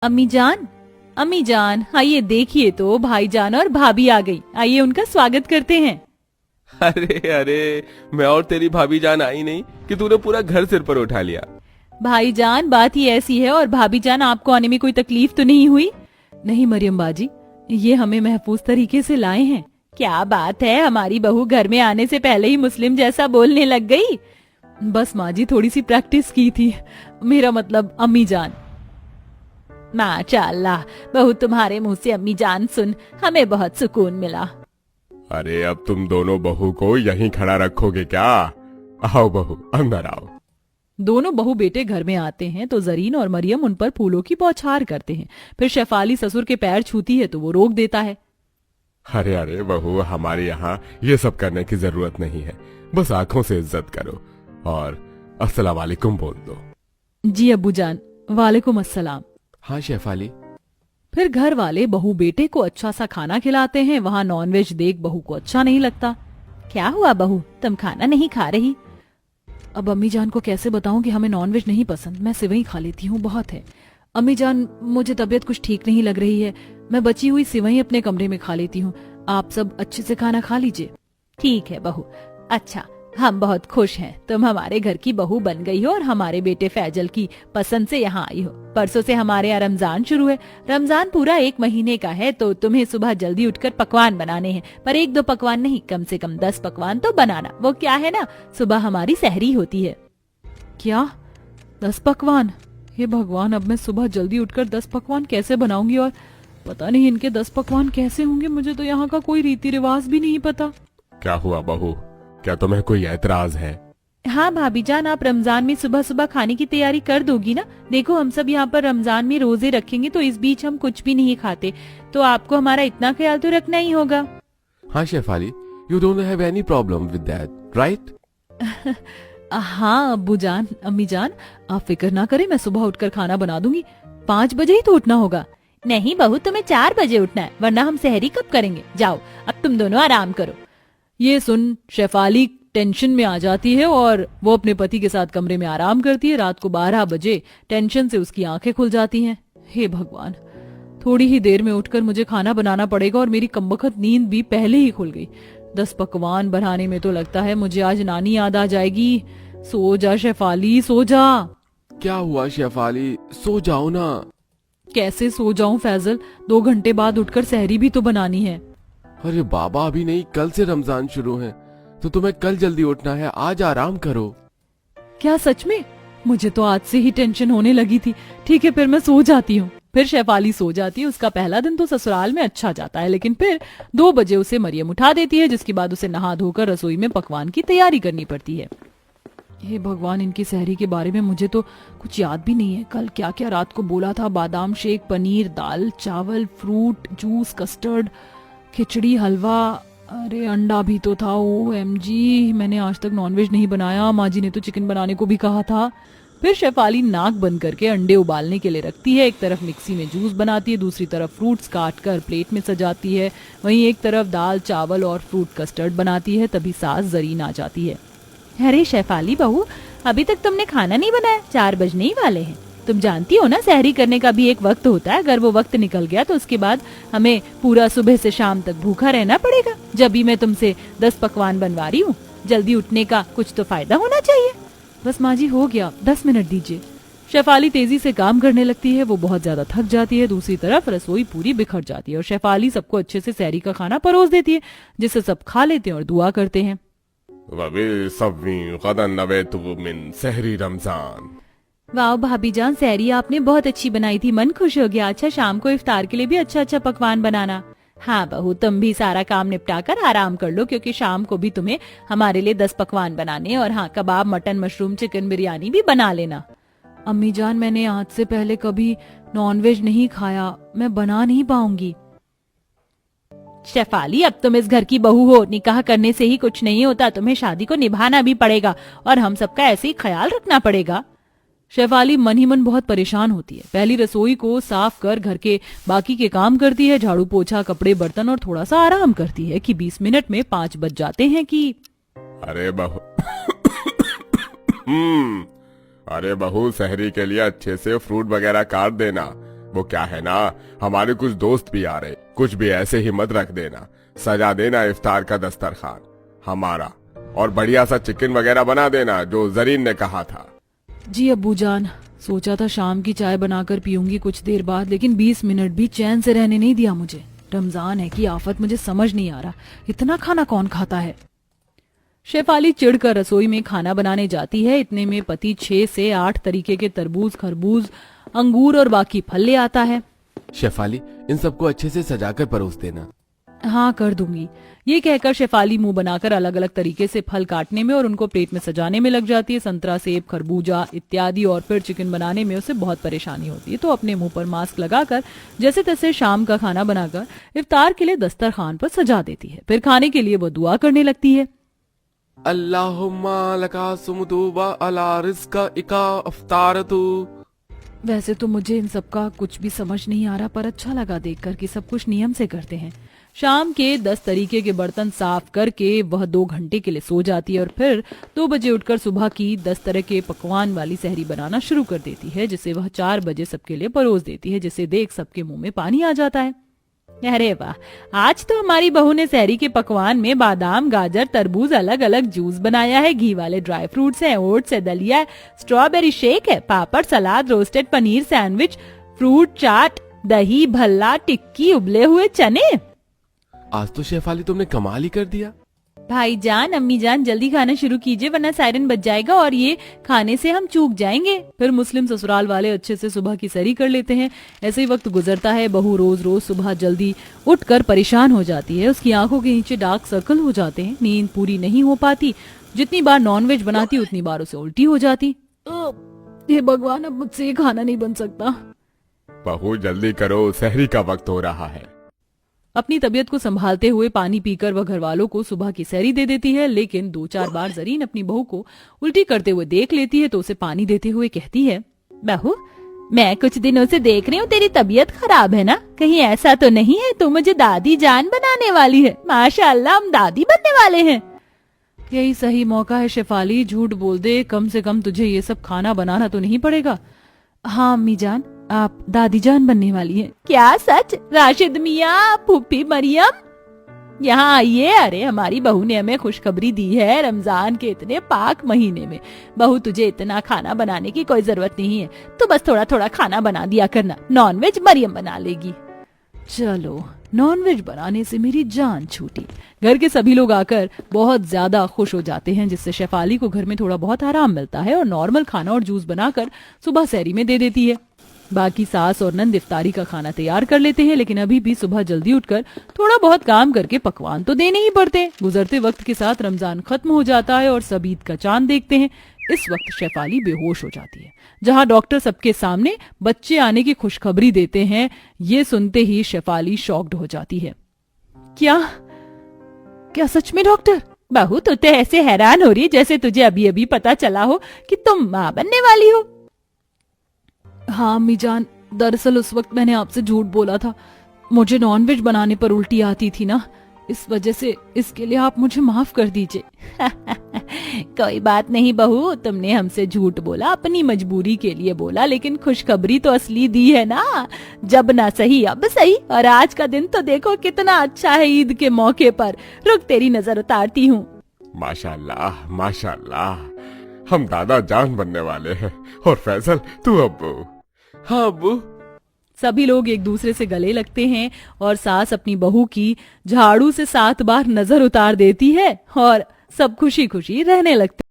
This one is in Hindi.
अम्मी जान, आइए देखिए तो भाईजान और भाभी आ गई। आइए उनका स्वागत करते हैं। अरे अरे, मैं और तेरी भाभी जान आई नहीं कि तूने पूरा घर सिर पर उठा लिया। भाईजान बात ही ऐसी है, और भाभी जान आपको आने में कोई तकलीफ तो नहीं हुई? नहीं मरियम बाजी, ये हमें महफूज तरीके से लाए हैं। क्या बात है, हमारी बहू घर में आने से पहले ही मुस्लिम जैसा बोलने लग गई। बस माँ जी थोड़ी सी प्रैक्टिस की थी, मेरा मतलब अम्मी जान। माशाअल्लाह, बहू तुम्हारे मुंह से अम्मी जान सुन हमें बहुत सुकून मिला। अरे अब तुम दोनों बहू को यहीं खड़ा रखोगे क्या? आओ बहू, अंदर आओ। दोनों बहू बेटे घर में आते हैं तो जरीन और मरियम उन पर फूलों की बौछार करते हैं। फिर शेफाली ससुर के पैर छूती है तो वो रोक देता है। अरे अरे बहू, हमारे यहाँ ये सब करने की जरूरत नहीं है, बस आंखों से इज्जत करो और अस्सलाम वालेकुम बोल दो। जी अब्बू जान, वालेकुम अस्सलाम। हाँ शेफाली। फिर घर वाले बहू बेटे को अच्छा सा खाना खिलाते हैं। वहाँ नॉनवेज देख बहू को अच्छा नहीं लगता। क्या हुआ बहू, तुम खाना नहीं खा रही? अब अम्मी जान को कैसे बताऊं कि हमें नॉनवेज नहीं पसंद, मैं सिवई खा लेती हूँ, बहुत है। अम्मी जान, मुझे तबीयत कुछ ठीक नहीं लग रही है, मैं बची हुई सिवई अपने कमरे में खा लेती हूँ। आप सब अच्छे से खाना खा लीजिए। ठीक है बहू। अच्छा, हम बहुत खुश हैं तुम हमारे घर की बहू बन गई हो और हमारे बेटे फैजल की पसंद से यहाँ आई हो। परसों से हमारे यहाँ रमजान शुरू है। रमजान पूरा 1 महीने का है, तो तुम्हें सुबह जल्दी उठकर पकवान बनाने हैं, पर 1-2 पकवान नहीं, कम से कम 10 पकवान तो बनाना। वो क्या है ना, सुबह हमारी सहरी होती है। क्या 10 पकवान? हे भगवान, अब मैं सुबह जल्दी उठकर 10 पकवान कैसे बनाऊंगी? और पता नहीं इनके 10 पकवान कैसे होंगे, मुझे तो यहाँ का कोई रीति रिवाज भी नहीं पता। क्या हुआ बहू, क्या तुम्हें कोई ऐतराज है? हाँ भाभी जान, आप रमजान में सुबह सुबह खाने की तैयारी कर दोगी ना? देखो हम सब यहाँ पर रमजान में रोजे रखेंगे, तो इस बीच हम कुछ भी नहीं खाते, तो आपको हमारा इतना ख्याल तो रखना ही होगा। हाँ Shefali, you don't have any problem with that, right? हाँ अब्बू जान, अम्मी जान, आप फिक्र ना करें, मैं सुबह उठकर खाना बना दूंगी। 5 बजे ही तो उठना होगा। नहीं बहू, तुम्हें 4 बजे उठना है, वरना हम सहरी कब करेंगे? जाओ अब तुम दोनों आराम करो। ये सुन शेफाली टेंशन में आ जाती है और वो अपने पति के साथ कमरे में आराम करती है। रात को 12 बजे टेंशन से उसकी आंखें खुल जाती हैं। हे भगवान, थोड़ी ही देर में उठकर मुझे खाना बनाना पड़ेगा और मेरी कमबख्त नींद भी पहले ही खुल गई। 10 पकवान बनाने में तो लगता है मुझे आज नानी याद आ जाएगी। सो जा शेफाली, सो जा। क्या हुआ शेफाली, सो जाओ ना। कैसे सो जाऊं फैजल, 2 घंटे बाद उठकर सहरी भी तो बनानी है। अरे बाबा, अभी नहीं, कल से रमजान शुरू है, तो तुम्हें कल जल्दी उठना है, आज आराम करो। क्या सच में? मुझे तो आज से ही टेंशन होने लगी थी। ठीक है, फिर मैं सो जाती हूँ। फिर शेफाली सो जाती है। उसका पहला दिन तो ससुराल में अच्छा जाता है, लेकिन फिर 2 बजे उसे मरियम उठा देती है, जिसके बाद उसे नहा धोकर रसोई में पकवान की तैयारी करनी पड़ती है। हे भगवान, इनकी सहरी के बारे में मुझे तो कुछ याद भी नहीं है। कल क्या क्या रात को बोला था? बादाम शेक, पनीर, दाल, चावल, फ्रूट जूस, कस्टर्ड, खिचड़ी, हलवा, अरे अंडा भी तो था। OMG, मैंने आज तक नॉनवेज नहीं बनाया। माँ जी ने तो चिकन बनाने को भी कहा था। फिर शेफाली नाक बंद करके अंडे उबालने के लिए रखती है। एक तरफ मिक्सी में जूस बनाती है, दूसरी तरफ फ्रूट्स काट कर प्लेट में सजाती है। वहीं एक तरफ दाल, चावल और फ्रूट कस्टर्ड बनाती है। तभी सास जरीन आ जाती है। अरे शेफाली बहू, अभी तक तुमने खाना नहीं बनाया, 4 बजने ही वाले हैं। तुम जानती हो ना, सहरी करने का भी एक वक्त होता है। अगर वो वक्त निकल गया तो उसके बाद हमें पूरा सुबह से शाम तक भूखा रहना पड़ेगा। जब भी मैं तुमसे 10 पकवान बनवा रही हूँ, जल्दी उठने का कुछ तो फायदा होना चाहिए। बस माँ जी, हो गया, 10 मिनट दीजिए। शेफाली तेजी से काम करने लगती है। वो बहुत ज्यादा थक जाती है। दूसरी तरफ रसोई पूरी बिखर जाती है और शेफाली सबको अच्छे से सहरी का खाना परोस देती है, जिसे सब खा लेते हैं और दुआ करते हैं। सहरी रमजान। वाह भाभी जान, सहरी आपने बहुत अच्छी बनाई थी, मन खुश हो गया। अच्छा, शाम को इफ्तार के लिए भी अच्छा अच्छा पकवान बनाना। हाँ बहू, तुम भी सारा काम निपटा कर आराम कर लो, क्योंकि शाम को भी तुम्हें हमारे लिए 10 पकवान बनाने, और हाँ, कबाब, मटन, मशरूम, चिकन बिरयानी भी बना लेना। अम्मी जान, मैंने आज से पहले कभी नॉनवेज नहीं खाया, मैं बना नहीं पाऊंगी। शेफाली, अब तुम इस घर की बहू हो, निकाह करने से ही कुछ नहीं होता, तुम्हें शादी को निभाना भी पड़ेगा और हम सबका ऐसे ही ख्याल रखना पड़ेगा। शेफाली मन ही मन बहुत परेशान होती है। पहली रसोई को साफ कर घर के बाकी के काम करती है, झाड़ू पोछा, कपड़े, बर्तन, और थोड़ा सा आराम करती है कि 20 मिनट में 5 बज जाते हैं कि अरे बहू अरे बहू, सहरी के लिए अच्छे से फ्रूट वगैरह काट देना, वो क्या है ना, हमारे कुछ दोस्त भी आ रहे, कुछ भी ऐसे ही मत रख देना, सजा देना इफ्तार का दस्तरखान हमारा, और बढ़िया सा चिकन वगैरह बना देना जो जरीन ने कहा था। जी अब्बू जान, सोचा था शाम की चाय बनाकर पीऊंगी कुछ देर बाद, लेकिन 20 मिनट भी चैन से रहने नहीं दिया मुझे। रमजान है कि आफत, मुझे समझ नहीं आ रहा इतना खाना कौन खाता है। शेफाली चिढ़कर रसोई में खाना बनाने जाती है। इतने में पति 6 से 8 तरीके के तरबूज, खरबूज, अंगूर और बाकी फल ले आता है। शेफाली, इन सबको अच्छे से सजाकर परोस देना। हाँ कर दूंगी। ये कहकर शेफाली मुंह बनाकर अलग अलग तरीके से फल काटने में और उनको प्लेट में सजाने में लग जाती है। संतरा, सेब, खरबूजा इत्यादि, और फिर चिकन बनाने में उसे बहुत परेशानी होती है, तो अपने मुंह पर मास्क लगाकर जैसे तैसे शाम का खाना बनाकर इफ्तार के लिए दस्तरखान पर सजा देती है। फिर खाने के लिए वो दुआ करने लगती है। अल्लाहुम्मा लका सुमतुबा अला रिज़्का इका अफ्तारतु। वैसे तो मुझे इन सब का कुछ भी समझ नहीं आ रहा, पर अच्छा लगा देखकर कि सब कुछ नियम से करते हैं। शाम के 10 तरीके के बर्तन साफ करके वह 2 घंटे के लिए सो जाती है और फिर 2 बजे उठकर सुबह की 10 तरह के पकवान वाली सहरी बनाना शुरू कर देती है, जिसे वह 4 बजे सबके लिए परोस देती है, जिसे देख सबके मुंह में पानी आ जाता है। अरे वाह, आज तो हमारी बहू ने सहरी के पकवान में बादाम, गाजर, तरबूज, अलग अलग जूस बनाया है, घी वाले ड्राई फ्रूट्स हैं, ओट्स है, दलिया है, स्ट्रॉबेरी शेक है, पापड़, सलाद, रोस्टेड पनीर, सैंडविच, फ्रूट चाट, दही भल्ला, टिक्की, उबले हुए चने। आज तो शेफाली तुमने कमाल ही कर दिया। भाईजान, अम्मी जान, जल्दी खाना शुरू कीजिए वरना सायरन बज जाएगा और ये खाने से हम चूक जाएंगे। फिर मुस्लिम ससुराल वाले अच्छे से सुबह की सैरी कर लेते हैं। ऐसे ही वक्त गुजरता है। बहू रोज रोज सुबह जल्दी उठकर परेशान हो जाती है। उसकी आंखों के नीचे डार्क सर्कल हो जाते हैं, नींद पूरी नहीं हो पाती। जितनी बार नॉनवेज बनाती उतनी बार उसे उल्टी हो जाती। हे भगवान, अब मुझसे ये खाना नहीं बन सकता। बहू जल्दी करो, सहरी का वक्त हो रहा है। अपनी तबीयत को संभालते हुए पानी पीकर वह घर वालों को सुबह की सैरी दे देती है, लेकिन 2-4 बार जरीन अपनी बहू को उल्टी करते हुए देख लेती है तो उसे पानी देते हुए कहती है, बहू मैं कुछ दिनों से देख रही हूँ तेरी तबीयत खराब है ना, कहीं ऐसा तो नहीं है तू मुझे दादी जान बनाने वाली है? माशाअल्लाह, हम दादी बनने वाले हैं। यही सही मौका है शेफाली, झूठ बोल दे, कम से कम तुझे ये सब खाना बनाना तो नहीं पड़ेगा। हाँ अम्मी जान, आप दादी जान बनने वाली हैं। क्या सच? राशिद मियाँ, फूफी मरियम, यहाँ आइए। अरे हमारी बहू ने हमें खुशखबरी दी है, रमजान के इतने पाक महीने में बहू तुझे इतना खाना बनाने की कोई जरूरत नहीं है, तो बस थोड़ा थोड़ा खाना बना दिया करना, नॉनवेज मरियम बना लेगी। चलो, नॉनवेज बनाने से मेरी जान छूटी। घर के सभी लोग आकर बहुत ज्यादा खुश हो जाते हैं, जिससे शेफाली को घर में थोड़ा बहुत आराम मिलता है और नॉर्मल खाना और जूस बनाकर सुबह सैरी में दे देती है। बाकी सास और नंद इफ्तारी का खाना तैयार कर लेते हैं, लेकिन अभी भी सुबह जल्दी उठकर थोड़ा बहुत काम करके पकवान तो देने ही पड़ते। गुजरते वक्त के साथ रमजान खत्म हो जाता है और सब ईद का चांद देखते हैं। इस वक्त शेफाली बेहोश हो जाती है। जहां डॉक्टर सबके सामने बच्चे आने की खुशखबरी देते हैं, ये सुनते ही शेफाली शॉक्ड हो जाती है। क्या सच में डॉक्टर? बहू तू तो ऐसे हैरान हो रही जैसे तुझे अभी अभी पता चला हो कि तुम माँ बनने वाली हो। हाँ अम्मी जान, दरअसल उस वक्त मैंने आपसे झूठ बोला था। मुझे नॉनवेज बनाने पर उल्टी आती थी ना, इस वजह से, इसके लिए आप मुझे माफ कर दीजिए। कोई बात नहीं बहू, तुमने हमसे झूठ बोला, अपनी मजबूरी के लिए बोला, लेकिन खुशखबरी तो असली दी है ना। जब ना सही अब सही, और आज का दिन तो देखो कितना अच्छा है ईद के मौके पर। रुक तेरी नजर उतारती हूँ। माशाल्लाह माशाल्लाह, हम दादा जान बनने वाले हैं। और फैसल, तू अब्बू। हाँ अब्बू। सभी लोग एक दूसरे से गले लगते हैं और सास अपनी बहू की झाड़ू से 7 बार नजर उतार देती है और सब खुशी खुशी रहने लगते हैं।